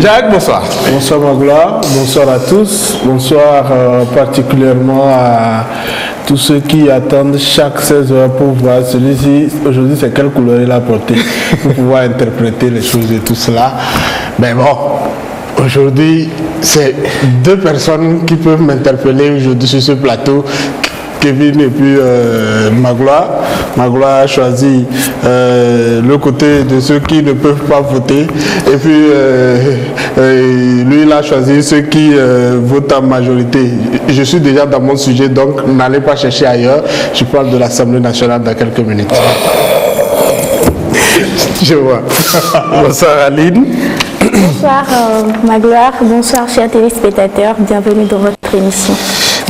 Jacques, bonsoir. Bonsoir Magloire, bonsoir à tous, bonsoir particulièrement à tous ceux qui attendent chaque 16 heures pour voir celui-ci. Aujourd'hui, c'est quelle couleur il a porté pour pouvoir interpréter les choses et tout cela. Mais bon, aujourd'hui, c'est deux personnes qui peuvent m'interpeller aujourd'hui sur ce plateau. Kevin et puis Magloire. Magloire a choisi le côté de ceux qui ne peuvent pas voter. Et puis lui, il a choisi ceux qui votent en majorité. Je suis déjà dans mon sujet, donc n'allez pas chercher ailleurs. Je parle de l'Assemblée nationale dans quelques minutes. Je vois. Bonsoir Aline. Bonsoir Magloire, bonsoir chers téléspectateurs, bienvenue dans votre émission.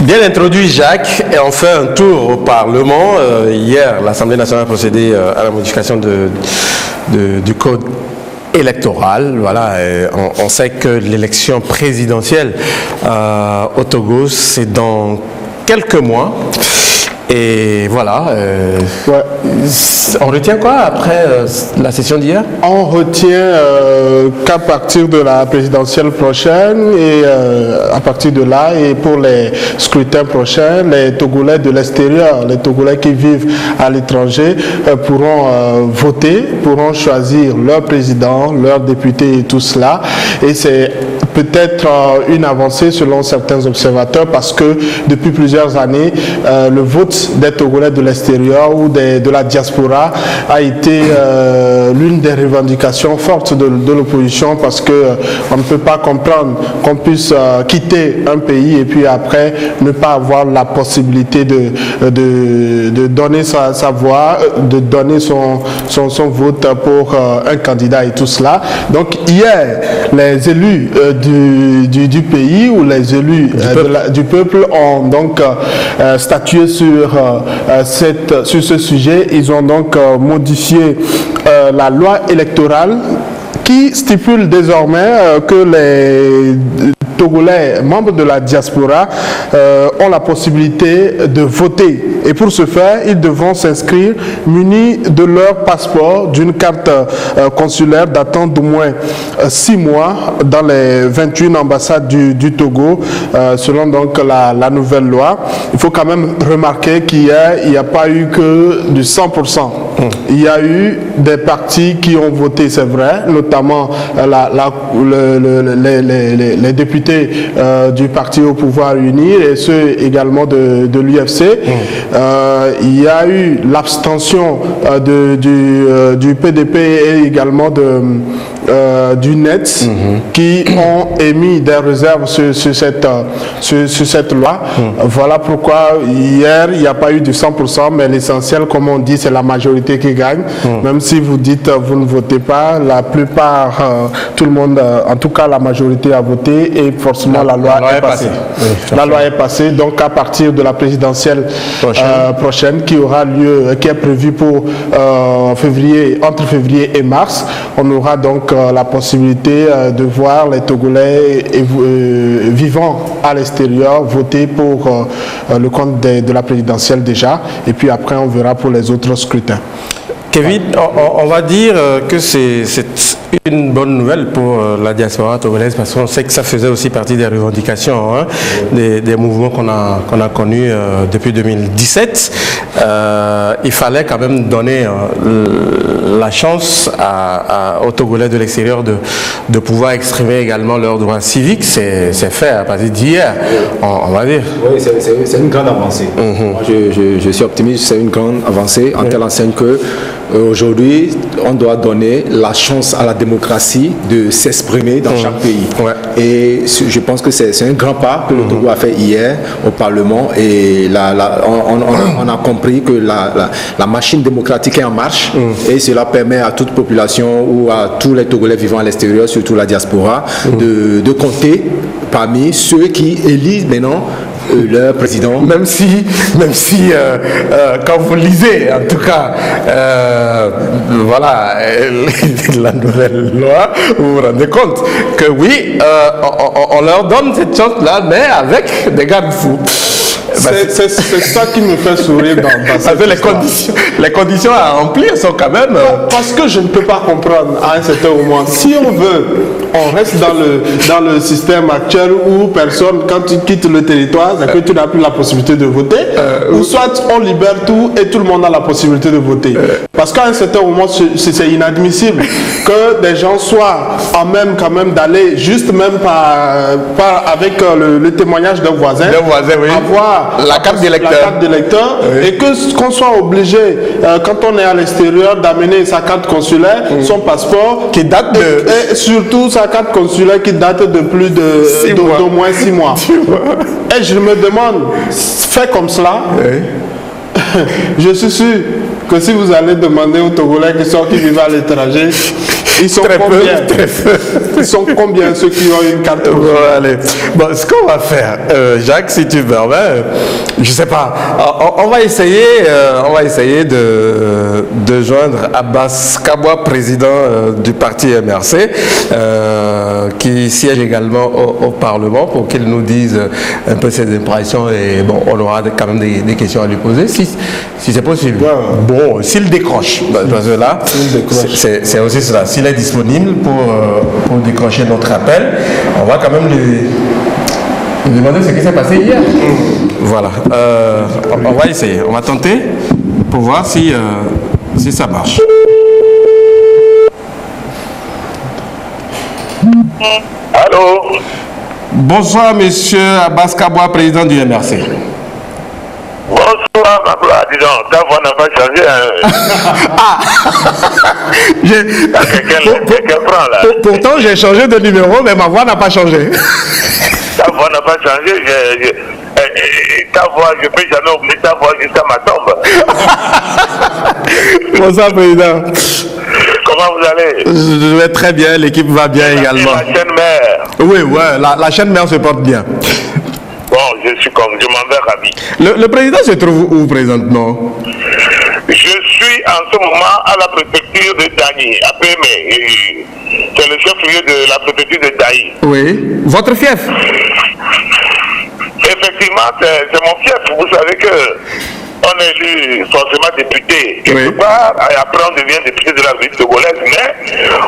Bien introduit Jacques, et on fait un tour au Parlement. Hier, l'Assemblée nationale a procédé à la modification du code électoral. Voilà, on sait que l'élection présidentielle au Togo, c'est dans quelques mois. Et voilà, Ouais. on retient quoi après la session d'hier? On retient qu'à partir de la présidentielle prochaine et à partir de là et pour les scrutins prochains, les Togolais de l'extérieur, les Togolais qui vivent à l'étranger pourront voter, pourront choisir leur président, leur député et tout cela. Et c'est peut-être une avancée selon certains observateurs parce que depuis plusieurs années, le vote des Togolais de l'extérieur ou de la diaspora a été l'une des revendications fortes de l'opposition parce que on ne peut pas comprendre qu'on puisse quitter un pays et puis après ne pas avoir la possibilité de donner sa voix, de donner son vote pour un candidat et tout cela. Donc hier, les élus du pays ou les élus du peuple ont donc statué sur ce sujet. Ils ont donc modifié la loi électorale qui stipule désormais que les Togolais, membres de la diaspora, ont la possibilité de voter. Et pour ce faire, ils devront s'inscrire munis de leur passeport, d'une carte consulaire datant d'au moins 6 mois dans les 21 ambassades du Togo, selon donc la nouvelle loi. Il faut quand même remarquer qu'hier, il n'y a pas eu que du 100%. Il y a eu des partis qui ont voté, c'est vrai, notamment les députés du parti au pouvoir unir et ceux également de l'UFC. Il y a eu l'abstention du PDP et également du NET qui ont émis des réserves sur cette loi. Voilà pourquoi hier il n'y a pas eu du 100%, mais l'essentiel, comme on dit, c'est la majorité qui gagne. Même si vous dites vous ne votez pas, la plupart, tout le monde, en tout cas la majorité a voté et forcément la loi est passée. Oui, la loi est passée, donc à partir de la présidentielle prochaine qui aura lieu, qui est prévue pour entre février et mars, on aura donc la possibilité de voir les Togolais vivant à l'extérieur voter pour le compte de la présidentielle déjà, et puis après on verra pour les autres scrutins. Kevin, on va dire que c'est une bonne nouvelle pour la diaspora togolaise parce qu'on sait que ça faisait aussi partie des revendications, hein, des mouvements qu'on a connus depuis 2017. Il fallait quand même donner la chance aux Togolais de l'extérieur de pouvoir exprimer également leurs droits civiques. C'est fait à partir d'hier, on va dire. Oui, c'est une grande avancée. Moi, je suis optimiste, c'est une grande avancée en telle enseigne que aujourd'hui, on doit donner la chance à la démocratie de s'exprimer dans chaque pays. Ouais. Et je pense que c'est un grand pas que le Togo a fait hier au Parlement. Et on a compris que la machine démocratique est en marche. Et cela permet à toute population ou à tous les Togolais vivant à l'extérieur, surtout la diaspora, de compter parmi ceux qui élisent maintenant leur président. Même si quand vous lisez, en tout cas, voilà, la nouvelle loi, vous vous rendez compte que oui, on leur donne cette chance-là, mais avec des garde-fous. C'est ça qui me fait sourire dans cette histoire. Les conditions à remplir sont quand même... Parce que je ne peux pas comprendre à un certain moment. Si on veut, on reste dans le système actuel où personne, quand tu quittes le territoire, c'est que tu n'as plus la possibilité de voter. Ou soit on libère tout et tout le monde a la possibilité de voter. Parce qu'à un certain moment, c'est inadmissible que des gens soient en même quand même d'aller juste même avec le témoignage d'un voisin, oui. avoir la carte d'électeur, oui. Et qu'on soit obligé, quand on est à l'extérieur, d'amener sa carte consulaire, son passeport, qui date et surtout sa carte consulaire qui date de plus d'au moins 6 mois. Et je me demande, fait comme cela, oui. Je suis sûr que si vous allez demander aux Togolais qui vivent à l'étranger, ils sont combien? Ils sont combien ceux qui ont une carte? Allez. Bon, ce qu'on va faire, Jacques, si tu me permets, je sais pas, on va essayer de joindre Abbas Kabwa, président du parti MRC, qui siège également au Parlement, pour qu'il nous dise un peu ses impressions, et bon, on aura quand même des questions à lui poser, si c'est possible. Ouais. Bon, s'il décroche, parce que là, c'est aussi cela. S'il est disponible pour décrocher notre appel, on va quand même lui demander ce qui s'est passé hier. Voilà. On va essayer, on va tenter pour voir si ça marche. Allô? Bonsoir, monsieur Abbas Kabwa, président du MRC. Bonsoir, ma gloire. Dis donc, ta voix n'a pas changé. Quelqu'un prend là. Pourtant, j'ai changé de numéro, mais ma voix n'a pas changé. Ta voix n'a pas changé. Ta voix, je ne peux jamais oublier ta voix jusqu'à ma tombe. Bonsoir, président. Comment vous allez? Je vais très bien, l'équipe va bien également. La chaîne mère. Oui, la chaîne mère se porte bien. Bon, je m'en vais ravi. Le président se trouve où présentement? Je suis en ce moment à la préfecture de Dagny, à Pémé. C'est le chef-lieu de la préfecture de Dagny. Oui. Votre fief? Effectivement, c'est mon fief. Vous savez que on est élu forcément député quelque part, et après on devient député de la ville togolaise. Mais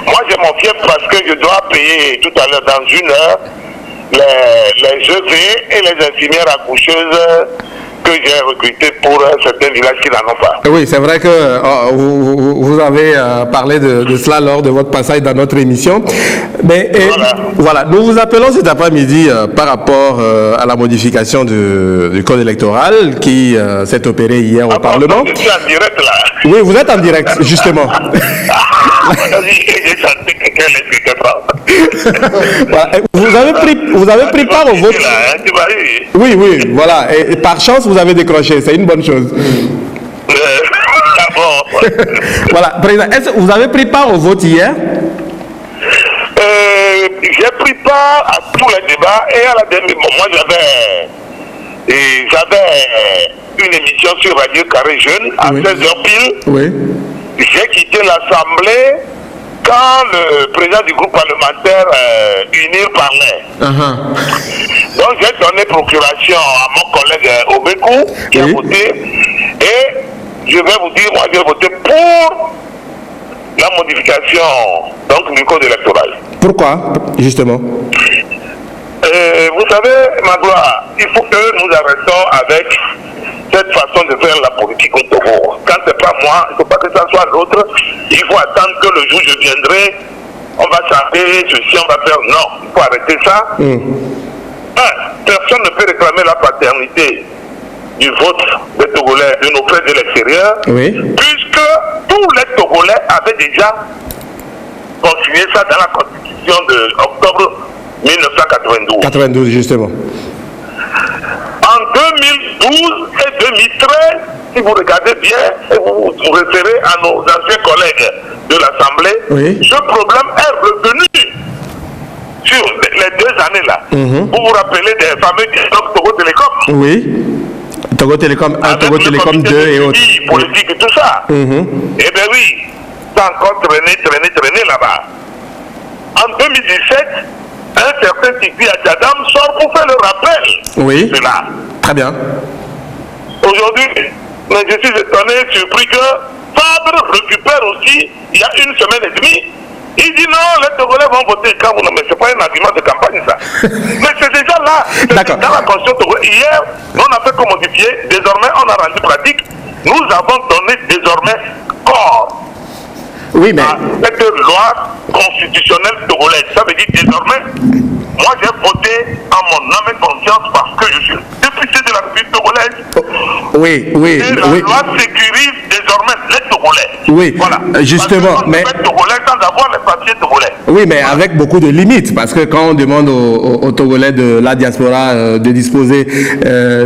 moi j'ai mon fief parce que je dois payer tout à l'heure dans 1 heure les GV et les infirmières accoucheuses que j'ai recrutées pour certains villages qui n'en ont pas. Oui, c'est vrai que vous avez parlé de cela lors de votre passage dans notre émission. Mais voilà, nous vous appelons cet après-midi par rapport à la modification du code électoral qui s'est opérée hier au Parlement. Je suis en direct là. Oui, vous êtes en direct, justement. J'ai chanté quelqu'un vous avez pris part au vote. Oui, voilà. Et par chance, vous avez décroché. C'est une bonne chose. Voilà, président, est-ce que vous avez pris part au vote hier? J'ai pris part à tous les débats et à la dernière. Moi, j'avais une émission sur Radio Carré Jeune à 16h pile. Oui. J'ai quitté l'Assemblée quand le président du groupe parlementaire UNIR parlait. Donc j'ai donné procuration à mon collègue Obekou qui a voté, et je vais vous dire, moi j'ai voté pour la modification donc, du code électoral. Pourquoi, justement? Vous savez, ma gloire, il faut que nous arrêtons avec cette façon de faire la politique au Togo. Quand c'est pas moi, il ne faut pas que ça soit l'autre. Il faut attendre que le jour où je viendrai, on va chanter ceci, on va faire. Non, il faut arrêter ça. Personne ne peut réclamer la paternité du vote des Togolais, de nos frères de l'extérieur, puisque tous les Togolais avaient déjà consigné ça dans la Constitution d'octobre 1992. 92, justement. En 2012 et 2013, si vous regardez bien et vous vous référez à nos anciens collègues de l'Assemblée, ce problème est revenu sur les 2 années-là. Vous vous rappelez des fameux dialogues Togo Télécom? Oui. Togo Télécom 1, Togo Télécom 2 et autres. Politique et tout ça. Eh bien oui, ça a encore traîné là-bas. En 2017, un certain Tigui Adjadam sort pour faire le rappel de cela. Très bien. Aujourd'hui, mais je suis étonné, surpris que Fabre récupère aussi, il y a une semaine et demie, il dit non, les Togolais vont voter quand vous. Mais ce n'est pas un argument de campagne, ça. Mais c'est déjà là. D'accord. Dans la Constitution togolaise. Hier, on a fait que modifier. Désormais, on a rendu pratique. Nous avons donné désormais corps Oui, mais... à cette loi constitutionnelle togolaise. Ça veut dire désormais, moi j'ai voté en mon âme et conscience parce que je suis député de la République togolaise. Oui, oui, et la oui. loi sécurise désormais les Togolais. Oui, voilà. justement, parce que mais... Togolais sans avoir les papiers togolais. Oui, mais avec beaucoup de limites, parce que quand on demande aux Togolais de la diaspora de disposer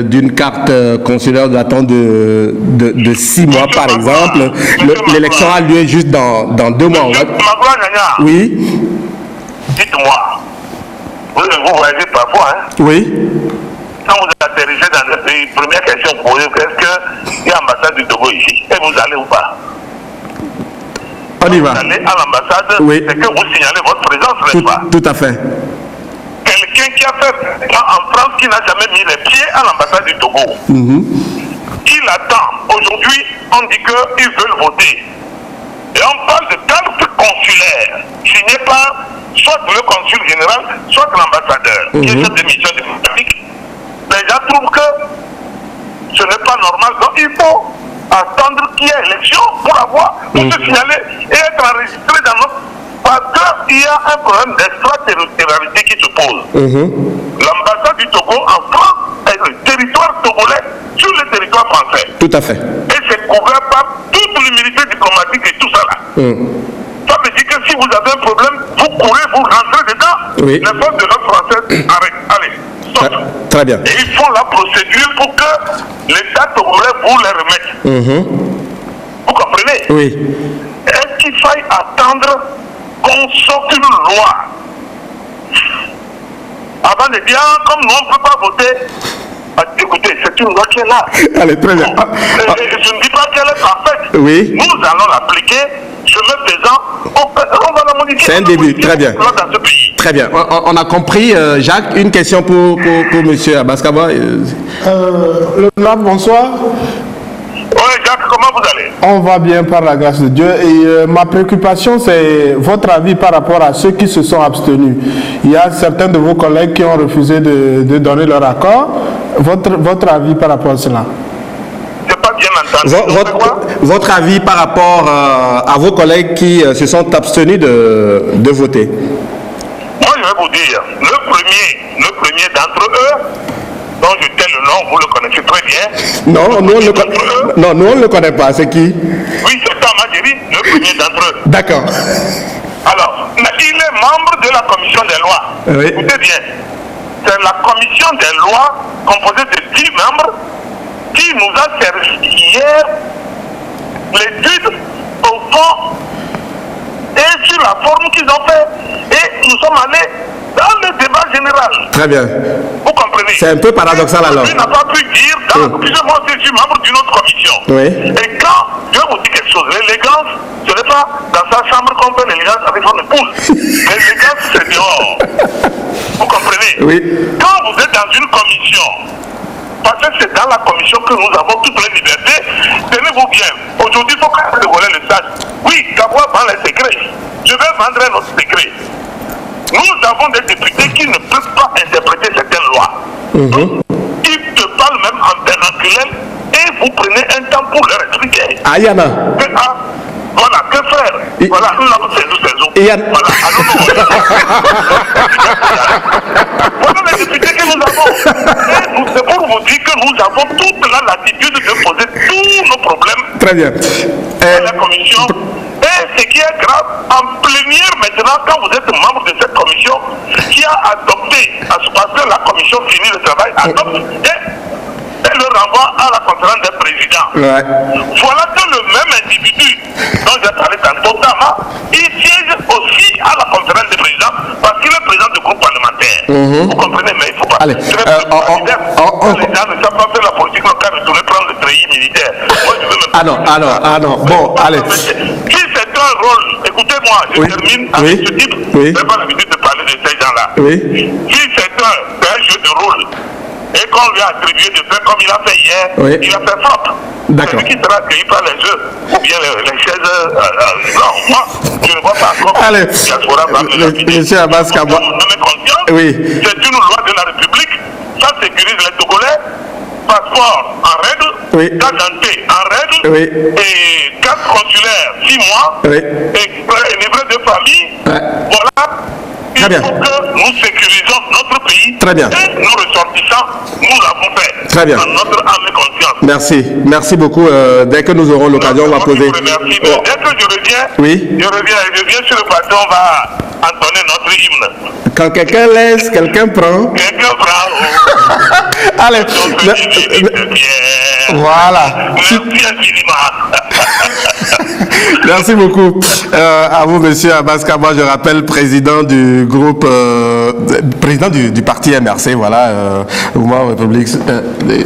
d'une carte consulaire datant de 6 mois, par exemple, l'élection a lieu juste dans 2 mois. Oui. Dites-moi, vous voyagez parfois, hein? Oui. Quand vous atterrissez dans un pays, première question posée, est-ce qu'il y a l'ambassade du Togo ici? Et vous allez ou pas? On y va. Vous allez à l'ambassade, oui. c'est que vous signalez votre présence, n'est-ce pas? Tout à fait. Quelqu'un qui a fait en France, qui n'a jamais mis les pieds à l'ambassade du Togo, il attend. Aujourd'hui, on dit qu'ils veulent voter. Et on parle de carte consulaire signée par soit le consul général, soit l'ambassadeur, qui est chef de mission diplomatique. Les gens trouvent que ce n'est pas normal. Donc il faut attendre qu'il y ait élection pour se signaler et être enregistré dans notre... Parce qu'il y a un problème d'extraterritorialité qui se pose. L'ambassade du Togo en France est le territoire togolais sur le territoire français. Tout à fait. Et c'est couvert par toute l'humilité diplomatique et tout ça là. Ça veut dire que si vous avez un problème, vous courez, vous rentrez dedans. Oui. Les forces de l'ordre française arrêtent. Allez, stop. Très bien. Et ils font la procédure pour que l'État togolais vous les remette. Vous comprenez? Oui. Est-ce qu'il faille attendre qu'on sorte une loi avant de dire, comme nous on ne peut pas voter? Écoutez, c'est une loi qui est là. Allez, très bien. Je ne dis pas qu'elle est parfaite. Oui. Nous allons l'appliquer. Chemin faisant, on va la modifier. C'est un début, très bien. Dans ce pays. Très bien. On a compris. Jacques, une question pour M. Abaskaba. Bonsoir. Oui, Jacques, comment vous allez? On va bien par la grâce de Dieu. Et ma préoccupation, c'est votre avis par rapport à ceux qui se sont abstenus. Il y a certains de vos collègues qui ont refusé de donner leur accord. Votre avis par rapport à cela? Je n'ai pas bien entendu. Votre avis par rapport à vos collègues qui se sont abstenus de voter? Moi, je vais vous dire, le premier d'entre eux, dont je tais le nom, vous le connaissez très bien. Non, nous on ne le connaît pas. C'est qui? Oui, c'est Tamadjeri, le premier d'entre eux. D'accord. Alors, il est membre de la commission des lois. Oui. Écoutez bien, c'est la commission des lois composée de 10 membres qui nous a servi hier l'étude au fond et sur la forme qu'ils ont fait. Et nous sommes allés dans le débat général. Très bien. Vous comprenez? C'est un peu paradoxal alors. Lui n'a pas pu dire, puisque moi je suis membre d'une autre commission. Oui. Et quand, je vais vous dire quelque chose, l'élégance, ce n'est pas dans sa chambre qu'on fait l'élégance avec son épouse. L'élégance, c'est dehors. Vous comprenez? Oui. Quand vous êtes dans une commission, parce que c'est dans la commission que nous avons toutes les libertés, tenez-vous bien. Aujourd'hui, il faut que le volet le sache. Oui, Gaboua vend les secrets. Je vais vendre un autre secret. Nous avons des députés qui ne peuvent pas interpréter certaines lois. Ils te parlent même en vernaculaire et vous prenez un temps pour leur expliquer. Ayana. Voilà, que faire? Voilà, nous avons ces autres. Voilà, voilà les députés que nous avons. C'est pour vous dire que nous avons toute la latitude de poser tous nos problèmes. Très bien. À la commission. Et ce qui est grave, en plénière maintenant, quand vous êtes membre de cette commission, qui a adopté, parce que la commission finit le travail, adopte et le renvoie à la conférence des présidents. Ouais. Voilà que le même individu dont j'ai parlé tantôt, Tama, il siège aussi à la conférence des présidents parce qu'il est président du groupe parlementaire. Vous comprenez, mais il ne faut pas. Allez, les gens ne savent pas faire la politique locale, retourner prendre le treillis militaire. Moi, je veux me... Ah non. Bon, allez. Si c'est un rôle, écoutez-moi, je termine avec ce type. Je n'ai pas l'habitude de parler de ces gens-là. Oui. Si c'est un jeu de rôle, et qu'on lui a attribué de faire comme il a fait hier, oui. il a fait faute. D'accord. Celui qui sera accueilli par les jeux ou bien les chaises. Non, moi, je ne vois pas comment Allez, monsieur Abbas Kabwa. Oui. C'est une loi de la République, ça sécurise les Togolais, passeport en règle, oui. carte d'identité en règle, oui. et carte consulaire 6 mois, oui. et livret de famille. Ouais. Voilà. Très bien. Il faut que nous sécurisons notre pays. Très bien. Et nos ressortissants, nous l'avons fait. Très bien. Dans notre âme et conscience. Merci. Merci beaucoup. Dès que nous aurons l'occasion, on va poser. Merci. Dès que je reviens, oui. je reviens sur le plateau, on va entonner notre hymne. Quand quelqu'un laisse, quelqu'un prend. Quelqu'un prend. Allez. Voilà. Merci infiniment. Merci beaucoup à vous, monsieur Abbas Kabwa. Je rappelle, président du groupe, président du parti MRC, voilà, Mouvement République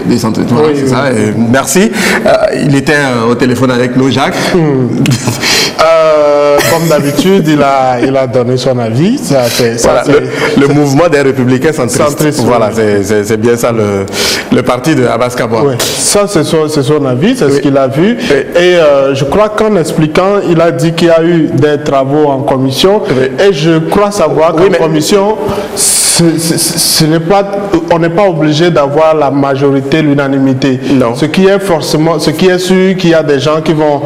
des Centres. Voilà, c'est ça. Et merci. Il était au téléphone avec nous, Jacques. Comme d'habitude, il a donné son avis. Voilà, le mouvement des Républicains centristes. Voilà, c'est bien ça le parti de Abbas Kabwa. Oui. Ça, c'est son avis, c'est ce qu'il a vu. Oui. Et je crois qu'en expliquant, il a dit qu'il y a eu des travaux en commission. Oui. Et je crois savoir qu'en commission, on n'est pas obligé d'avoir la majorité, l'unanimité. Ce qui est sûr, qu'il y a des gens qui vont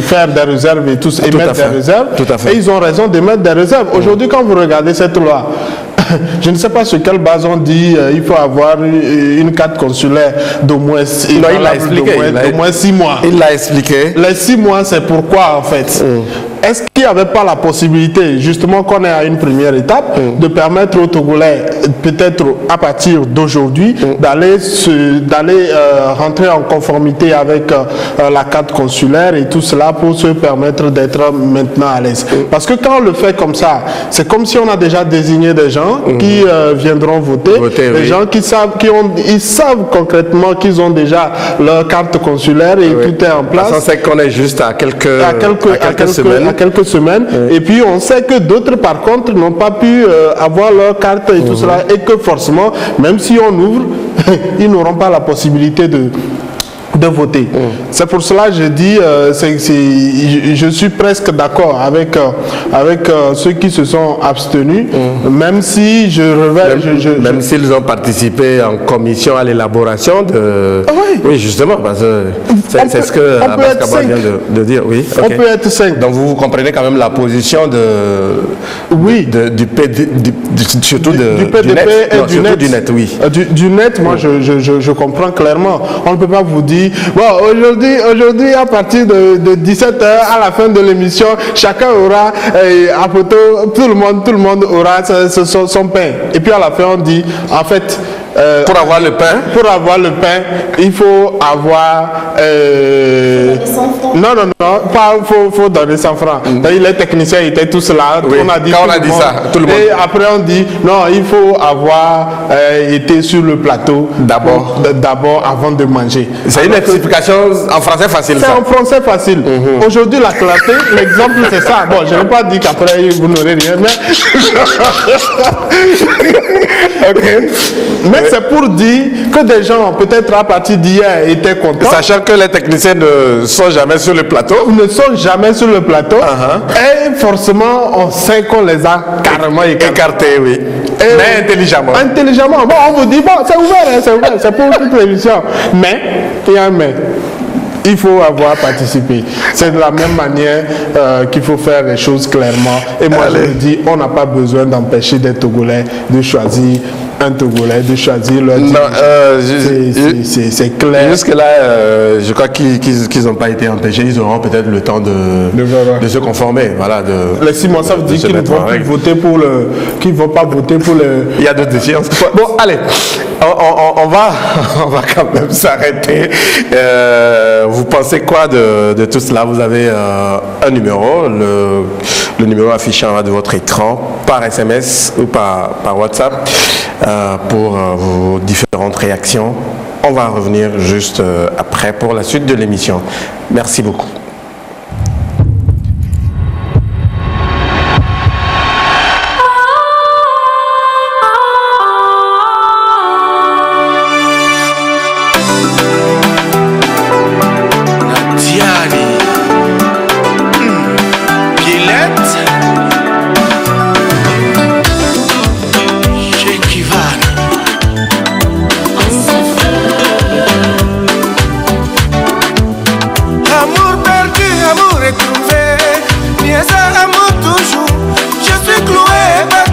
faire des réserves et tous émettre des réserves. Et ils ont raison d'émettre des réserves. Aujourd'hui, quand vous regardez cette loi, je ne sais pas sur quelle base on dit il faut avoir une carte consulaire d'au moins 6 mois. Il l'a expliqué. Les 6 mois, c'est pourquoi en fait. Est-ce qu'il n'y avait pas la possibilité, justement qu'on est à une première étape, de permettre aux Togolais, peut-être à partir d'aujourd'hui, d'aller rentrer en conformité avec la carte consulaire et tout cela pour se permettre d'être maintenant à l'aise. Parce que quand on le fait comme ça, c'est comme si on a déjà désigné des gens qui viendront voter, des gens qui savent concrètement qu'ils ont déjà leur carte consulaire et tout est en place. On sait qu'on est juste à quelques semaines. Et puis on sait que d'autres par contre n'ont pas pu avoir leur carte et tout cela, et que forcément, même si on ouvre, ils n'auront pas la possibilité de voter. C'est pour cela que je dis, je suis presque d'accord avec ceux qui se sont abstenus, même si même s'ils ont participé en commission à l'élaboration de... Oui, justement, parce que c'est ce que Abbas Kabwa vient de dire. Oui, on peut être 5. Donc vous comprenez quand même la position surtout du PDP et du net. Oui. Du net, moi je comprends clairement. On ne peut pas vous dire bon, aujourd'hui, à partir de 17h, à la fin de l'émission, chacun aura à photo, tout le monde aura son pain. Et puis à la fin, on dit, en fait, pour avoir le pain, il faut avoir faut donner 100 francs. Les techniciens étaient tous là. Oui, on a dit ça, tout le monde. Et après on dit non, il faut avoir été sur le plateau d'abord avant de manger. C'est une explication en français facile. C'est en français facile. Aujourd'hui la clarté, l'exemple c'est ça. Bon, je ne vais pas dire qu'après vous n'aurez rien, mais mais c'est pour dire que des gens, peut-être à partir d'hier, étaient contents. Sachant que les techniciens ne sont jamais sur le plateau. Et forcément, on sait qu'on les a carrément écartés. Oui. Mais intelligemment. Bon, on vous dit, bon, c'est ouvert, c'est pour toute l'émission. Mais, il y a un mais. Il faut avoir participé. C'est de la même manière qu'il faut faire les choses clairement. Et moi, je le dis, on n'a pas besoin d'empêcher des Togolais de choisir un Togolais, de choisir leur c'est clair. Jusque-là, je crois qu'ils n'ont pas été empêchés. Ils auront peut-être le temps de se conformer. Voilà, les 6 mois, ça veut dire qu'ils ne vont plus voter pour qu'ils ne vont pas voter pour le... Il y a d'autres défiances. Bon, allez, on va quand même s'arrêter. Vous pensez quoi de tout cela? Vous avez un numéro, le numéro affiché en bas de votre écran, par SMS ou par WhatsApp, pour vos différentes réactions. On va revenir juste après pour la suite de l'émission. Merci beaucoup.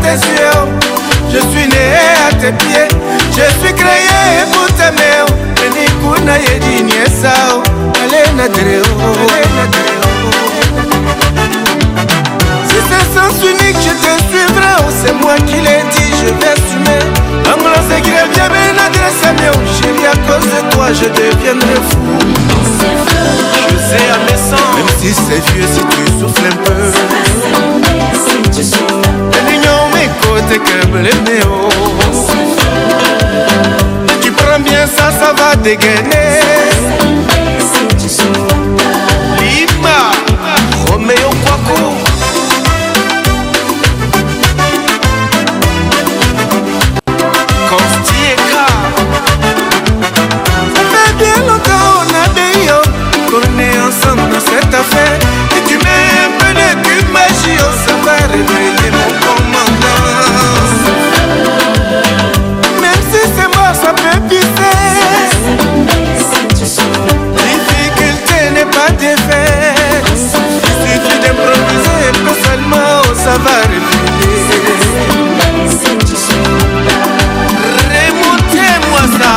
tes yeux. Je suis né à tes pieds, je suis créé pour t'aimer. Nikuna yedini esao, Elena Dreo. Si c'est sens unique, je te suivrai. Oh, c'est moi qui l'ai dit, je vais assumer. Anglo c'est qu'il est bien adressé à mieux. Chérie, à cause de toi, je deviendrai fou. Je sais à mes sens, même si c'est vieux, si tu souffles un peu. Mes côtés que bléméo. Tu prends bien ça, ça va dégainer. Lima, Roméo Kwaku. Constieka. Ça fait bien longtemps on a des yo qu'on est ensemble dans cette affaire. Et tu mets un peu de cube magie, oh, ça va réveiller mon commandant. Même si c'est mort, ça peut pisser. Difficulté n'est pas défaite. Il suffit d'improviser un peu seulement, oh, ça va réveiller. Remontez-moi ça.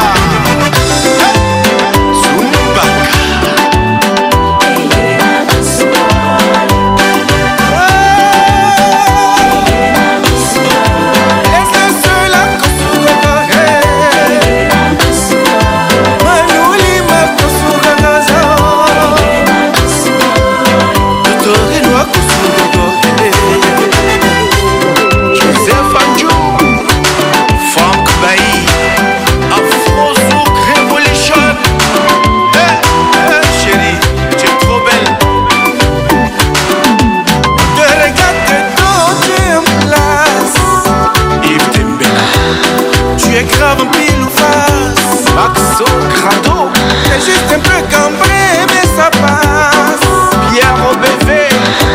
C'est juste un peu cambré, mais ça passe. Pierre au bébé,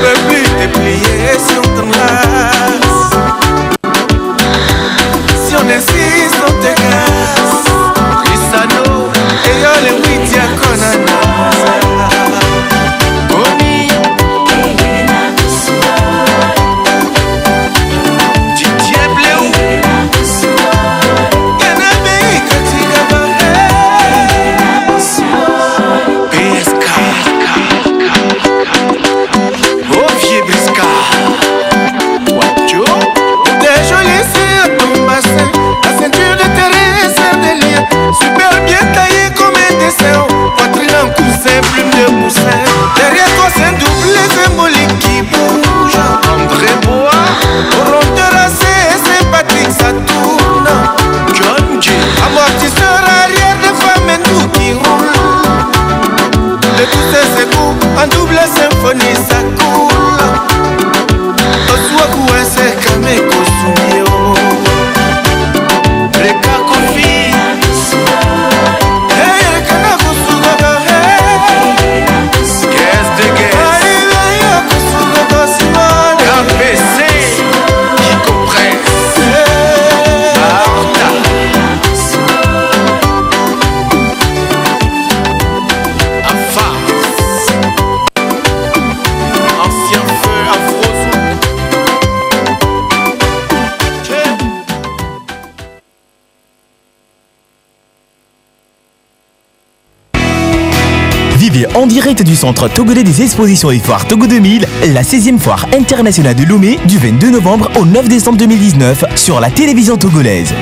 peut plus te plier sur ton lace. Si on insiste, on te casse. Risano, et yo le witia konana. Oni, Didier Bleu. Super bien taillé comme un dessin. Poitrine en coussin, plume de moussin. Derrière toi c'est un double symbolique qui bouge. André Bois, rondeur assez sympathique, ça tourne. John J, amortisseur arrière de femme et tout qui roule. De tous ces égouts, en double symphonie ça coule. Oswaku c'est Kameko Sumio. Reka Kofi. En direct du centre togolais des expositions et foires Togo 2000, la 16e foire internationale de Lomé du 22 novembre au 9 décembre 2019 sur la télévision togolaise.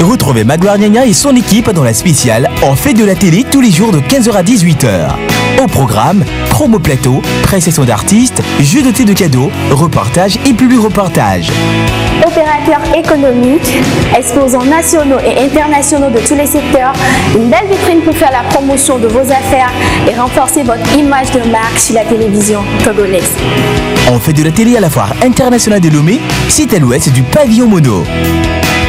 Retrouvez Magloire Nyanya et son équipe dans la spéciale On fait de la télé tous les jours de 15h à 18h. Au programme, promo plateau, pré-session d'artistes, jeux de thé de cadeaux, reportages et publi-reportages. Opérateurs économiques, exposants nationaux et internationaux de tous les secteurs, une belle vitrine pour faire la promotion de vos affaires et renforcer votre image de marque sur la télévision togolaise. On fait de la télé à la foire internationale de Lomé, site à l'ouest du pavillon Mono.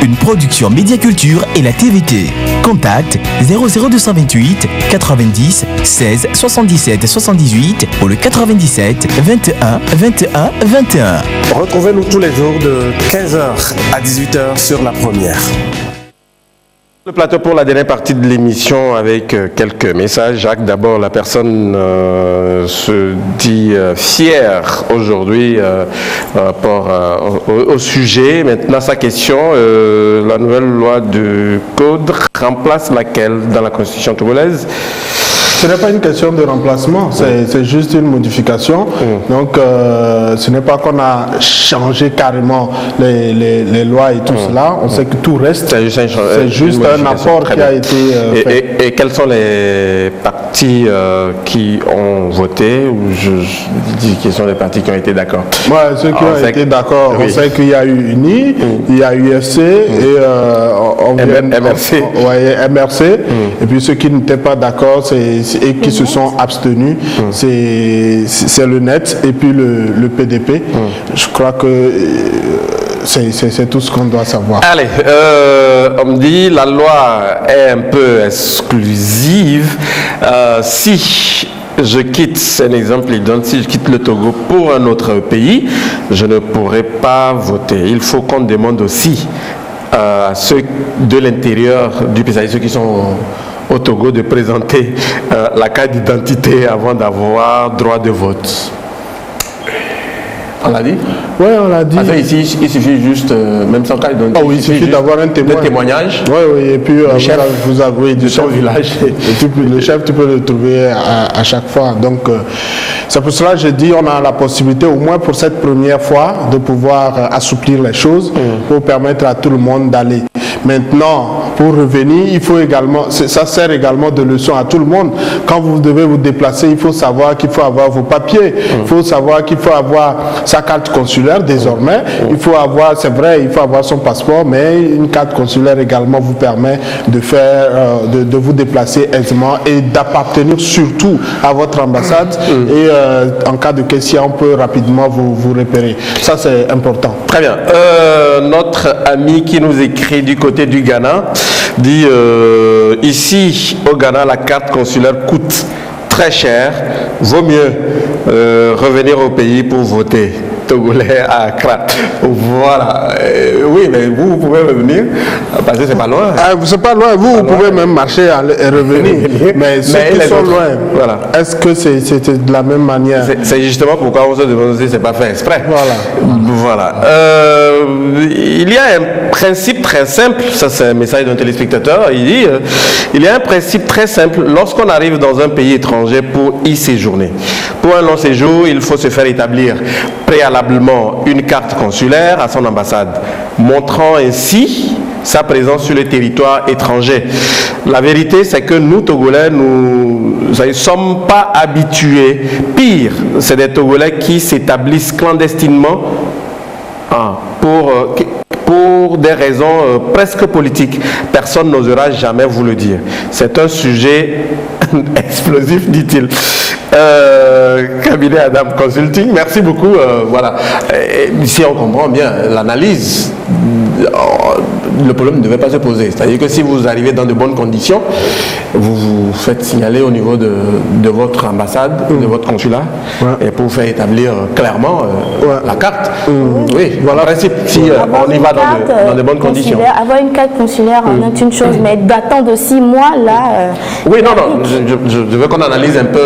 Une production Médiaculture et la TVT. Contact 00228 90 16 77 78 ou le 97 21 21 21. Retrouvez-nous tous les jours de 15h à 18h sur la première. Le plateau pour la dernière partie de l'émission avec quelques messages. Jacques, d'abord, la personne se dit fière aujourd'hui par rapport au sujet. Maintenant, sa question, la nouvelle loi de code remplace laquelle dans la constitution togolaise? Ce n'est pas une question de remplacement, c'est juste une modification. Donc, ce n'est pas qu'on a changé carrément les lois et tout cela. On sait que tout reste. C'est juste un apport qui a été fait. Et quels sont les partis qui ont voté, ou je dis quels sont les partis qui ont été d'accord? Ceux qui ont été d'accord, on sait qu'il y a eu UNI, il y a UFC et MRC. MRC. Et puis ceux qui n'étaient pas d'accord, et qui se sont abstenus, c'est le NET et puis le PDP. Je crois que c'est tout ce qu'on doit savoir. Allez, on me dit la loi est un peu exclusive. Si je quitte, c'est un exemple, il donne, si je quitte le Togo pour un autre pays, je ne pourrai pas voter. Il faut qu'on demande aussi à ceux de l'intérieur du pays, ceux qui sont au Togo, de présenter la carte d'identité avant d'avoir droit de vote. On l'a dit? Oui, on l'a dit. Ici, il suffit juste, même sans carte d'identité, il suffit d'avoir un témoignage. Oui, et puis le chef, vous avouez du chef village. Le chef, tu peux le trouver à chaque fois. Donc, c'est pour cela que je dis on a la possibilité, au moins pour cette première fois, de pouvoir assouplir les choses pour permettre à tout le monde d'aller. Maintenant, pour revenir, il faut également, ça sert également de leçon à tout le monde. Quand vous devez vous déplacer, il faut savoir qu'il faut avoir vos papiers. Il faut savoir qu'il faut avoir sa carte consulaire désormais. Il faut avoir, c'est vrai, il faut avoir son passeport, mais une carte consulaire également vous permet de faire, de vous déplacer aisément et d'appartenir surtout à votre ambassade. Et en cas de question, on peut rapidement vous repérer. Ça, c'est important. Très bien. Notre ami qui nous écrit du côté du Ghana dit ici au Ghana, la carte consulaire coûte très cher. Vaut mieux revenir au pays pour voter. Togolais à Accra. Voilà. Oui, mais vous pouvez revenir parce que c'est pas loin. C'est pas loin. Vous pouvez même marcher et revenir. Mais ceux qui sont loin, voilà. Est-ce que c'est de la même manière? C'est justement pourquoi on se demande si c'est pas fait exprès. Voilà. Il y a un principe très simple. Ça, c'est un message d'un téléspectateur. Il dit il y a un principe très simple. Lorsqu'on arrive dans un pays étranger pour y séjourner, pour un long séjour, il faut se faire établir préalablement une carte consulaire à son ambassade, montrant ainsi sa présence sur le territoire étranger. La vérité, c'est que nous, Togolais, nous ne sommes pas habitués. Pire, c'est des Togolais qui s'établissent clandestinement pour des raisons presque politiques. Personne n'osera jamais vous le dire. C'est un sujet explosif, dit-il. Cabinet Adam Consulting, merci beaucoup. Voilà. Ici, on comprend bien l'analyse. Le problème ne devait pas se poser. C'est-à-dire que si vous arrivez dans de bonnes conditions, vous vous faites signaler au niveau de votre ambassade, de votre consulat, et pour faire établir clairement la carte. Oui, voilà. En principe, si on y va dans de bonnes conditions. Avoir une carte consulaire en est une chose, mais d'attendre 6 mois, là... oui, non, je veux qu'on analyse un peu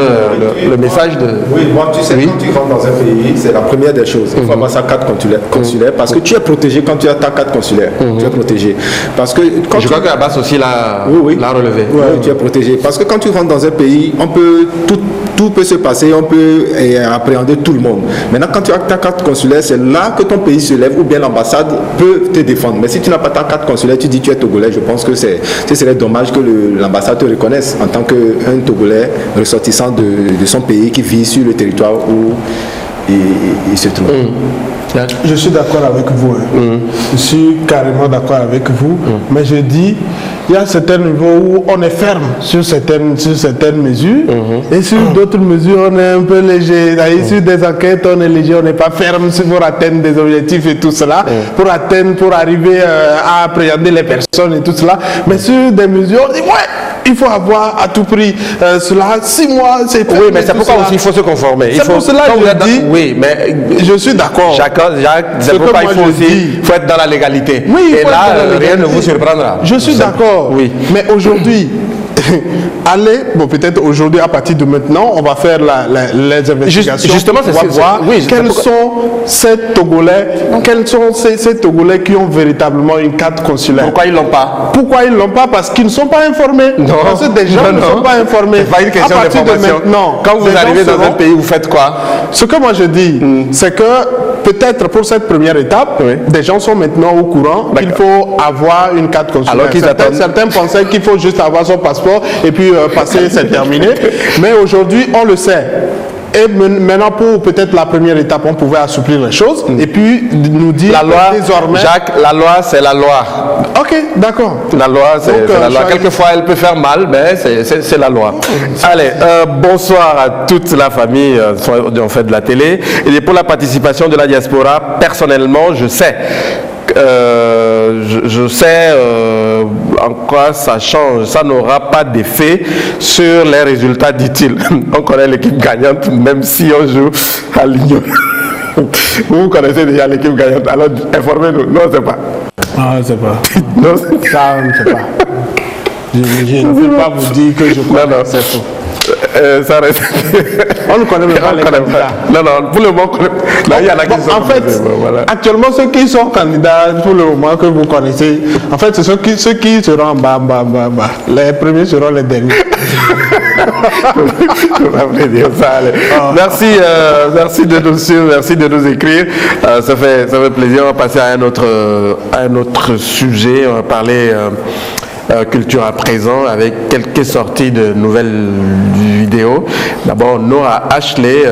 le message de... Oui, moi, tu sais, quand tu rentres dans un pays, c'est la première des choses. Il faut avoir sa carte consulaire parce que tu es protégé quand tu as ta carte consulaire. Tu es protégé. Parce que quand je crois qu'Abbas aussi l'a relevé. Oui, tu es protégé. Parce que quand tu rentres dans un pays, on peut tout peut se passer, on peut appréhender tout le monde. Maintenant, quand tu as ta carte consulaire, c'est là que ton pays se lève ou bien l'ambassade peut te défendre. Mais si tu n'as pas ta carte consulaire, tu dis tu es Togolais, je pense que ce serait dommage que l'ambassade te reconnaisse en tant qu'un Togolais ressortissant de son pays qui vit sur le territoire où il se trouve. Je suis d'accord avec vous. Je suis carrément d'accord avec vous. Mais je dis, il y a certains niveaux où on est ferme sur certaines mesures. Et sur d'autres mesures, on est un peu léger. Sur des enquêtes, on est léger, on n'est pas ferme pour atteindre des objectifs et tout cela. Pour arriver à appréhender les personnes et tout cela. Mais sur des mesures, on dit, ouais, il faut avoir à tout prix cela, 6 mois, c'est oui, mais c'est pourquoi aussi il faut se conformer. C'est pour cela que je dis, oui, mais je suis d'accord. Jacques, c'est pourquoi il faut être dans la légalité. Oui, et là, rien ne vous surprendra. Je suis d'accord. Oui. Mais aujourd'hui, allez, bon, peut-être aujourd'hui, à partir de maintenant, on va faire les investigations. Justement, c'est pour voir quels sont ces Togolais, quels sont ces Togolais qui ont véritablement une carte consulaire. Pourquoi ils ne l'ont pas? Pourquoi ils ne l'ont pas? Parce qu'ils ne sont pas informés. Non. Parce que des gens ne sont pas informés. C'est pas une question d'information. Quand vous arrivez dans un pays, vous faites quoi? Ce que moi je dis, c'est que peut-être pour cette première étape, des gens sont maintenant au courant qu'il faut avoir une carte consulaire. Alors qu'ils attendent. Certains pensaient qu'il faut juste avoir son passeport et puis passer, c'est terminé. Mais aujourd'hui, on le sait. Et maintenant, pour peut-être la première étape, on pouvait assouplir les choses et puis nous dire la loi, désormais... Jacques, la loi, c'est la loi. Ok, d'accord. La loi, c'est la loi. Quelquefois, elle peut faire mal, mais c'est la loi. Allez, bonsoir à toute la famille en fait de la télé. Et pour la participation de la diaspora, personnellement, je sais en quoi ça change. Ça n'aura pas d'effet sur les résultats, dit-il. On connaît l'équipe gagnante, même si on joue à l'Union. Vous connaissez déjà l'équipe gagnante, alors informez-nous. Non, c'est pas. Ah, c'est pas. Non, ça, on ne sait pas. Je ne peux pas vous dire que je crois que c'est faux. Ça reste. On ne connaît même pas les candidats. Non, pour le moment, il y en a qui sont. En fait, actuellement, ceux qui sont candidats pour le moment que vous connaissez, en fait, ce sont ceux qui seront en bas. Les premiers seront les derniers. Merci de nous suivre, merci de nous écrire. Ça fait plaisir. On va passer à un autre sujet. On va parler culture à présent avec quelques sorties de nouvelles vidéos. D'abord Nora Ashley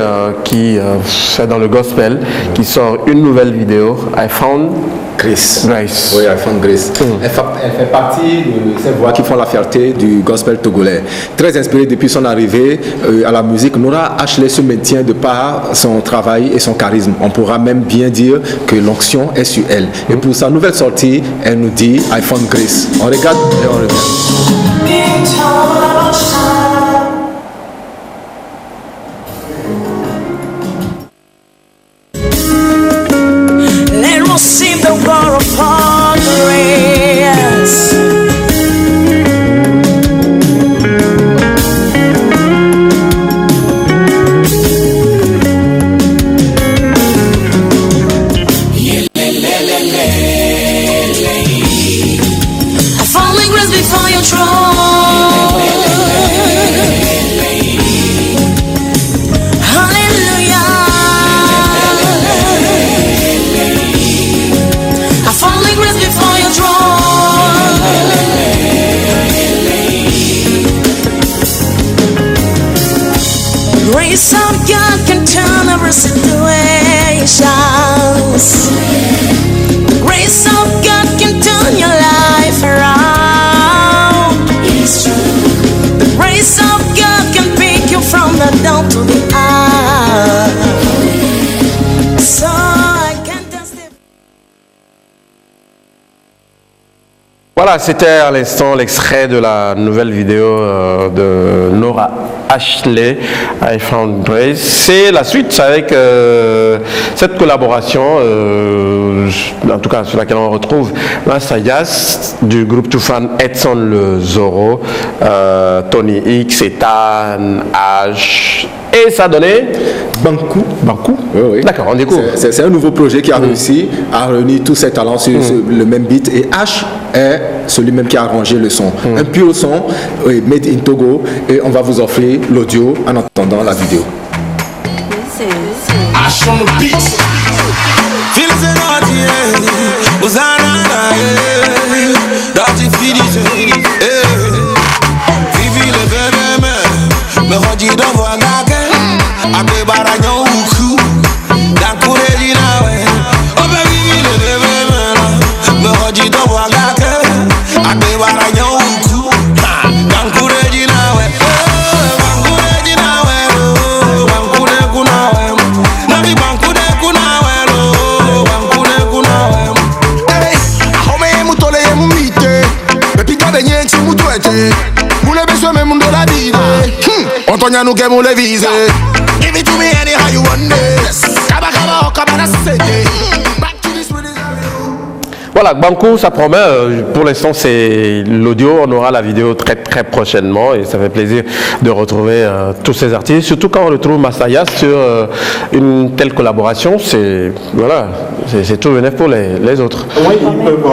qui fait dans le gospel, qui sort une nouvelle vidéo, I Found Grace. Grace. Oui, I Found Grace. Elle fait partie de ces voix qui font la fierté du gospel togolais. Très inspirée depuis son arrivée à la musique, Nora Ashley se maintient de par son travail et son charisme. On pourra même bien dire que l'onction est sur elle. Et pour sa nouvelle sortie, elle nous dit I Found Grace. On regarde et on revient. Receive the war upon grace. I fall in grace before your throne. Hallelujah. Falling grace before your throne. Grace of God can turn every situation. Grace of God can turn your life around. It's true. The grace of God can pick you from the down to the up. So voilà, c'était à l'instant l'extrait de la nouvelle vidéo de Nora Ashley, I Found Grace. C'est la suite avec cette collaboration, en tout cas sur laquelle on retrouve Massayas du groupe Toufan, Edson Le Zoro, Tony X, Ethan, H. Et ça a donné Bankou. Oui, oui. D'accord, on découvre. C'est un nouveau projet qui a réussi à réunir tous ces talents sur le même beat. Et H est celui-même qui a arrangé le son. Un pur son, made in Togo. Et on va vous offrir l'audio en attendant la vidéo. H on the beat. Feels it out here. Uzana, Dirty Fiddies, Vivi le Beneme. Me Hodji d'envoi Gage. Abe Baranyo Uku. Dankure Dinawe. Obe Vivi le Beneme. Me Hodji d'envoi Gage. Abe Baranyo Uku. Dankure Dinawe. Dankure Dinawe. Dankure Kunawe. Nabi Dankure Kunawe. Dankure Kunawe. Hey, ahome mutole mumite. Bepika benye chimutuete. Mule coña no que me le vise. Give it to me anyhow you want it. Kaba na say. Back to this with Voilà, Banco, ça promet. Pour l'instant, c'est l'audio. On aura la vidéo très très prochainement et ça fait plaisir de retrouver tous ces artistes. Surtout quand on retrouve Masaya sur une telle collaboration, c'est voilà, c'est tout bénéf pour les autres. Oui, ils peuvent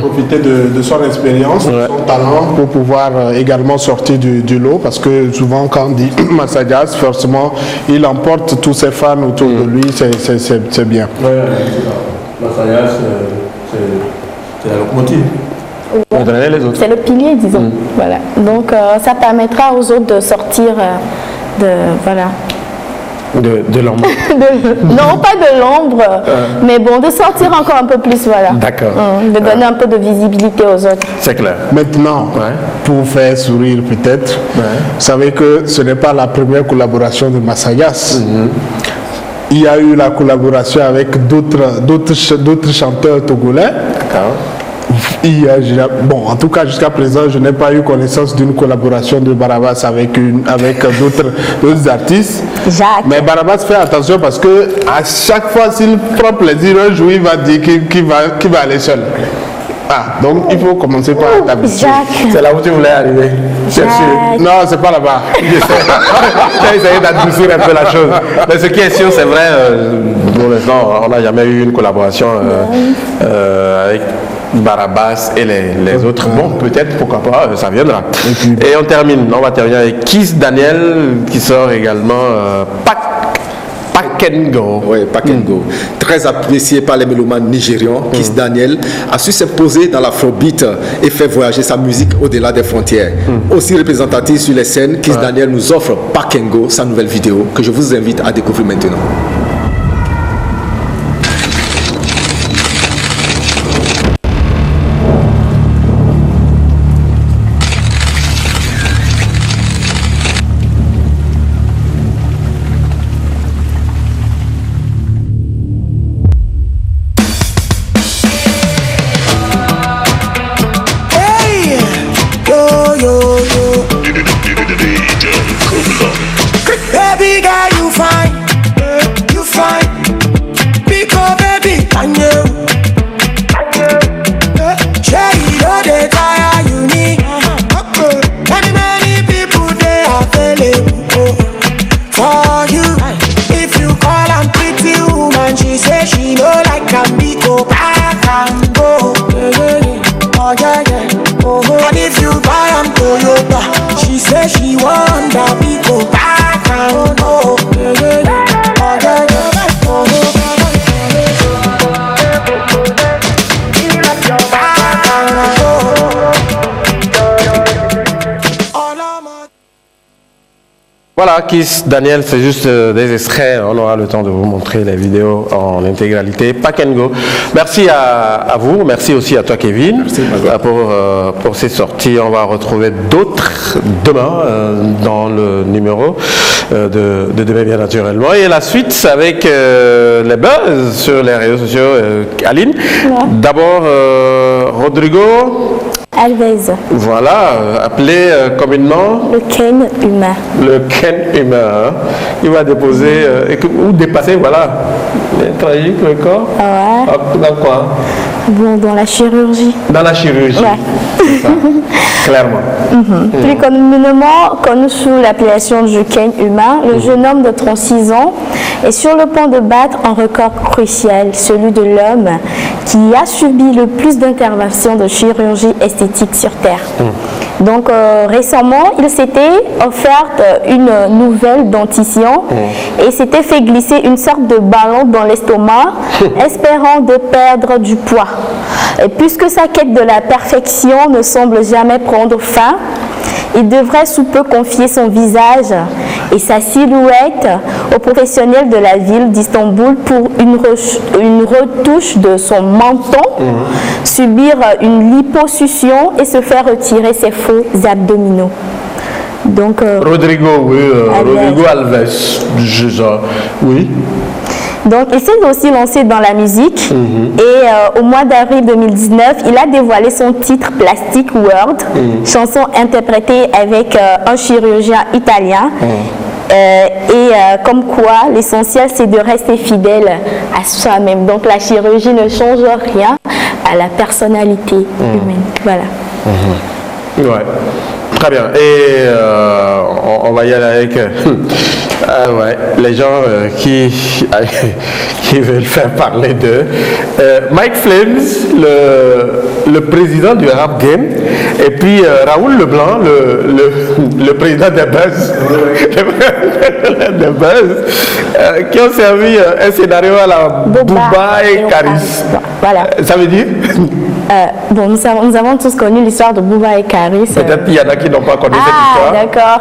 profiter de son expérience, de son talent pour pouvoir également sortir du lot parce que souvent quand on dit Masaya, forcément, il emporte tous ses fans autour de lui, c'est bien. Ouais, Masaya, c'est la locomotive. Ouais. Les autres. C'est le pilier, disons. Voilà. Donc, ça permettra aux autres de sortir de l'ombre. Non, pas de l'ombre, mais bon, de sortir encore un peu plus, voilà. D'accord. De donner un peu de visibilité aux autres. C'est clair. Maintenant, pour faire sourire peut-être, vous savez que ce n'est pas la première collaboration de Masayas. Il y a eu la collaboration avec d'autres chanteurs togolais. Bon, en tout cas, jusqu'à présent, je n'ai pas eu connaissance d'une collaboration de Barabas avec d'autres artistes. Jacques. Mais Barabas fait attention parce que à chaque fois, s'il prend plaisir, un jour, il va dire qu'il va aller seul. Ah, donc il faut commencer par t'habituer. C'est là où tu voulais arriver. Bien sûr. Non, c'est pas là-bas. J'ai essayé d'adoucir un peu la chose. Mais ce qui est sûr, c'est vrai, pour l'instant, on n'a jamais eu une collaboration avec Barabas et les autres. Bon, peut-être, pourquoi pas, ça viendra. Et on va terminer avec Kiss Daniel qui sort également Pack and Go. Oui, Pack and Go. Très apprécié par les mélomanes nigérians, Kiss Daniel a su s'imposer dans l'afrobeat et faire voyager sa musique au-delà des frontières. Aussi représentatif sur les scènes, Kiss Daniel nous offre Pack and Go, sa nouvelle vidéo, que je vous invite à découvrir maintenant. Baby girl, you fine, you fine. Pick up, baby, can you? Cherry, no they tire, you need. Many people they available for you. If you call a pretty woman, she say she know like can be go back and go. Oh yeah yeah. And if you buy a Toyota, she say she want that we go back and go. Voilà, Kiss Daniel, c'est juste des extraits. On aura le temps de vous montrer les vidéos en intégralité. Pack and Go. Merci à vous. Merci aussi à toi, Kevin, pour ces sorties. On va retrouver d'autres demain dans le numéro de demain, bien naturellement. Et la suite, c'est avec les buzz sur les réseaux sociaux. Aline, d'abord, Rodrigo Alves. Voilà, appelé communément le Ken humain. Le Ken humain. Hein. Il va déposer ou dépasser, voilà, les tragiques, le corps. Ah ouais. Dans quoi? Bon, dans la chirurgie. Dans la chirurgie. Ouais. C'est ça. Clairement. Plus communément connu sous l'appellation du Ken humain, le jeune homme de 36 ans est sur le point de battre un record crucial, celui de l'homme qui a subi le plus d'interventions de chirurgie esthétique sur Terre. Donc récemment, il s'était offert une nouvelle dentition et s'était fait glisser une sorte de ballon dans l'estomac, espérant de perdre du poids. Et puisque sa quête de la perfection ne semble jamais prendre fin, il devrait sous peu confier son visage et sa silhouette aux professionnels de la ville d'Istanbul pour une retouche de son menton, subir une liposuction et se faire retirer ses faux abdominaux. Donc, Rodrigo, oui, Rodrigo Alves, oui. Donc, il s'est aussi lancé dans la musique et au mois d'avril 2019, il a dévoilé son titre Plastic World, chanson interprétée avec un chirurgien italien. Comme quoi, l'essentiel, c'est de rester fidèle à soi-même. Donc, la chirurgie ne change rien à la personnalité humaine. Voilà. Ouais. Très bien. Et on va y aller avec les gens qui veulent faire parler d'eux. Mike Flames, le président du Rap Game, et puis Raoul Leblanc, le président des Buzz, des Buzz, qui ont servi un scénario à la Booba et Karis. Voilà. Ça veut dire bon, nous avons tous connu l'histoire de Booba et Karis. Peut-être qu'il y en a qui n'ont pas connu cette histoire. D'accord.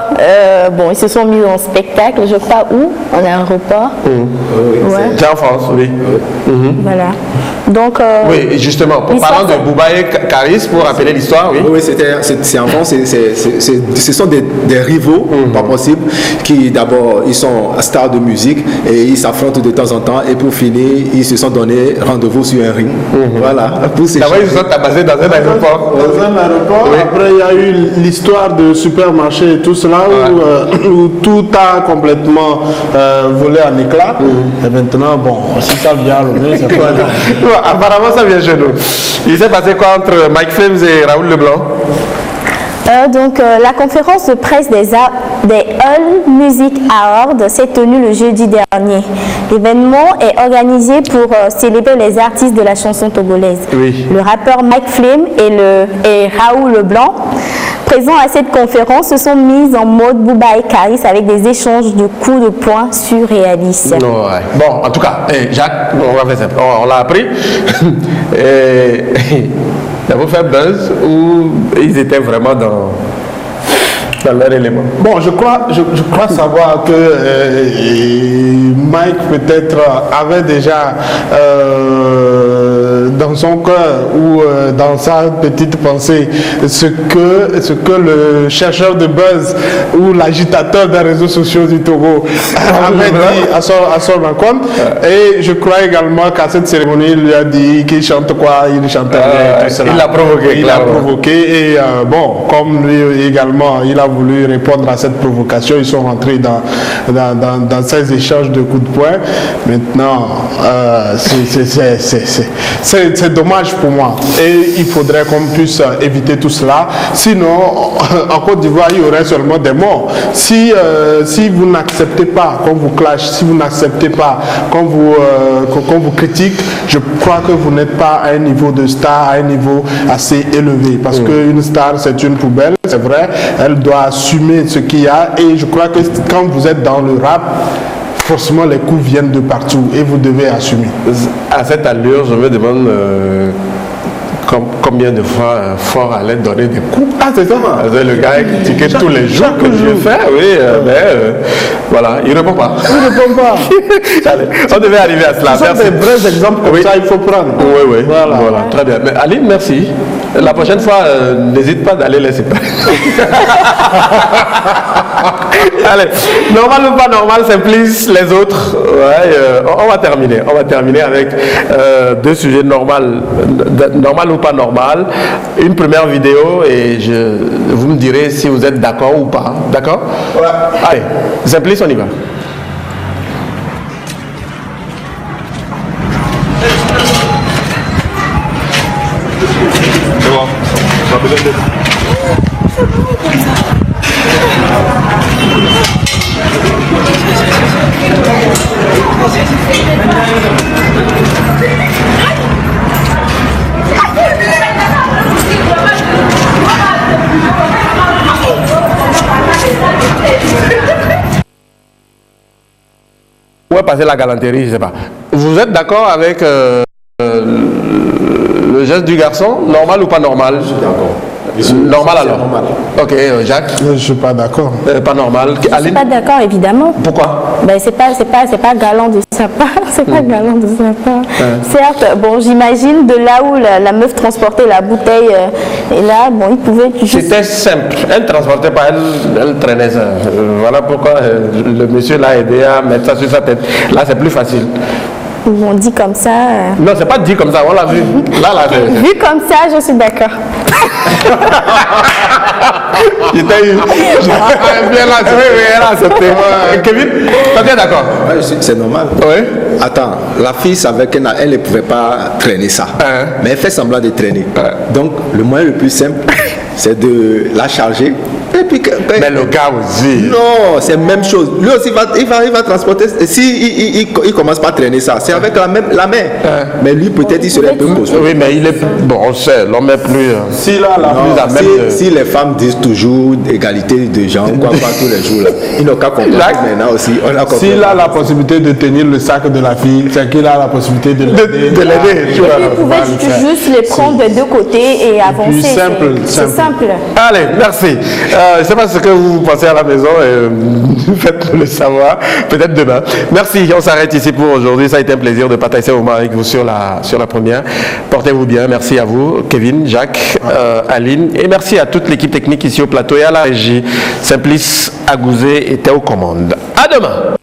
Bon, ils se sont mis en spectacle, je crois, où? En aéroport. Ouais. C'est en France, oui. Voilà. Donc, oui, justement, parlant de Booba et Karis, pour rappeler l'histoire, oui. Oui, c'est en France, ce sont des rivaux, pas possible, qui d'abord, ils sont stars de musique et ils s'affrontent de temps en temps et pour finir, ils se sont donné rendez-vous sur un ring. Voilà. D'abord, ils se sont tabassés dans un aéroport. Dans un aéroport, après il y a eu l'histoire de supermarché et tout cela où tout a complètement volé en éclats. Et maintenant, bon, si ça vient à l'honneur, c'est pas apparemment, ça vient chez nous. Il s'est passé quoi entre Mike Flames et Raoul Leblanc? La conférence de presse des All Music Awards s'est tenue le jeudi dernier. L'événement est organisé pour célébrer les artistes de la chanson togolaise. Oui. Le rappeur Mike Flames et Raoul Leblanc, présents à cette conférence, se sont mis en mode Booba et Karis avec des échanges de coups de poing surréalistes. Ouais. Bon, en tout cas, Jacques, on va faire simple. On l'a appris. Ça vous fait buzz ou ils étaient vraiment dans leur élément? Bon, je crois savoir que Mike peut-être avait déjà dans son cœur ou dans sa petite pensée ce que le chercheur de buzz ou l'agitateur des réseaux sociaux du Togo avait dit à son rencontre. Et je crois également qu'à cette cérémonie, il lui a dit qu'il chante quoi, il chante rien, tout cela. Il l'a provoqué. Il l'a provoqué et bon, comme lui également, il a voulu répondre à cette provocation, ils sont rentrés dans ces échanges de coups de poing. Maintenant, c'est dommage pour moi et il faudrait qu'on puisse éviter tout cela. Sinon, en Côte d'Ivoire, il y aurait seulement des morts. Si vous n'acceptez pas qu'on vous clash, si vous n'acceptez pas qu'on vous critique, je crois que vous n'êtes pas à un niveau de star, à un niveau assez élevé. Parce qu'une star, c'est une poubelle, c'est vrai, elle doit assumer ce qu'il y a. Et je crois que quand vous êtes dans le rap, forcément les coups viennent de partout et vous devez assumer. À cette allure, je me demande combien de fois Fort allait donner des coups. Ah, c'est ça. Le gars est critiqué tous les jours que je fais, oui, mais voilà, il ne répond pas. Il ne répond pas. Allez, on devait arriver à cela. Ce sont des vrais exemples comme ça, il faut prendre. Oui, voilà. Très bien. Mais Aline, merci. La prochaine fois, n'hésite pas d'aller laisser pas. Allez, normal ou pas normal, Simplice, les autres. On va terminer avec deux sujets normal ou pas normal. Une première vidéo et vous me direz si vous êtes d'accord ou pas. D'accord? Ouais. Allez, Simplice, on y va. Où est passé la galanterie, je ne sais pas. Vous êtes d'accord avec le geste du garçon, normal ou pas normal? Je suis d'accord. Normal alors. Normal. Ok, Jacques. Je ne suis pas d'accord. Pas normal. Je ne suis pas d'accord, évidemment. Pourquoi? Ben, c'est pas galant de sa part. C'est pas galant de sa part. Certes, bon, j'imagine de là où la meuf transportait la bouteille, et là, bon, il pouvait juste... C'était simple. Elle ne transportait pas, elle traînait ça. Voilà pourquoi le monsieur l'a aidé à mettre ça sur sa tête. Là, c'est plus facile. On dit comme ça. Non, c'est pas dit comme ça, on l'a vu. Là, vu comme ça, je suis d'accord. J'étais bien là, c'était moi. Kevin, tu es d'accord? C'est normal. Oui. Attends, la fille savait qu'elle ne pouvait pas traîner ça. Mais elle fait semblant de traîner. Donc, le moyen le plus simple, c'est de la charger. Et puis, mais le gars aussi. Non, c'est la même chose. Lui aussi, il va transporter. Si il commence pas à traîner ça, c'est avec la main. Mais lui, peut-être, il serait un peu costaud. Oui, mais il est. Bon, on sait, l'homme est plus. Si les femmes disent toujours égalité de genre, quoi, pas tous les jours, là, ils n'ont qu'à comprendre maintenant aussi. S'il a la possibilité de tenir le sac de la fille, c'est qu'il a la possibilité de l'aider. Il pouvait juste les prendre des deux côtés et avancer. C'est simple. Allez, merci. Je ne sais pas ce que vous pensez à la maison, faites-nous le savoir, peut-être demain. Merci, on s'arrête ici pour aujourd'hui. Ça a été un plaisir de partager ce moment avec vous sur la première. Portez-vous bien, merci à vous, Kevin, Jacques, Aline, et merci à toute l'équipe technique ici au plateau et à la régie. Simplice Agouzé était aux commandes. À demain.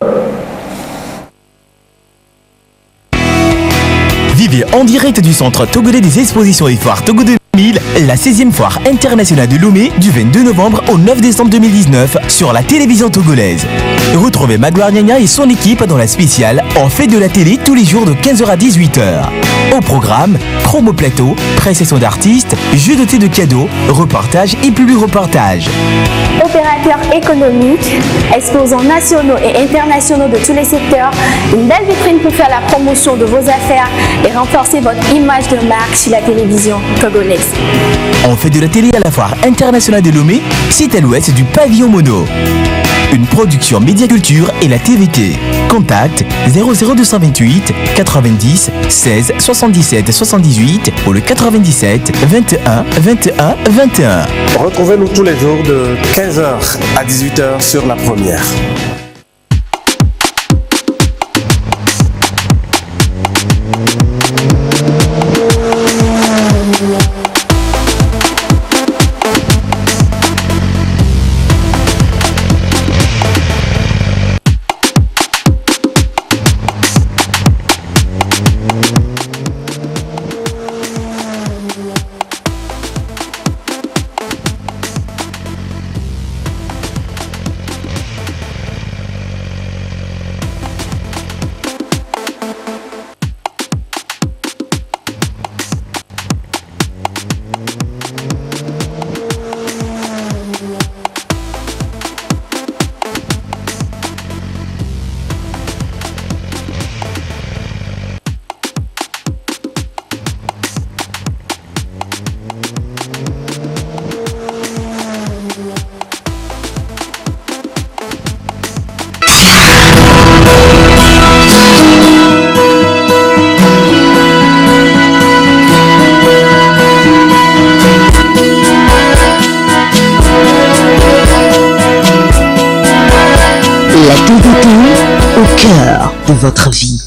Vivez en direct du centre togolais des expositions et foires Togo 2000, la 16e foire internationale de Lomé du 22 novembre au 9 décembre 2019 sur la télévision togolaise. Retrouvez Magloire Nyanya et son équipe dans la spéciale On fait de la télé tous les jours de 15h à 18h. Au programme, promo plateau, pré-session d'artistes, jeux de thé de cadeaux, reportages et publi-reportages. Opérateurs économiques, exposants nationaux et internationaux de tous les secteurs, une belle vitrine pour faire la promotion de vos affaires et renforcer votre image de marque sur la télévision togolaise. On fait de la télé à la foire internationale de Lomé, site à l'ouest du pavillon Mono. Une production Médiaculture et la TVT. Contact 00228 90 16 77 78 ou le 97 21 21 21. Retrouvez-nous tous les jours de 15h à 18h sur la première. Au cœur de votre vie.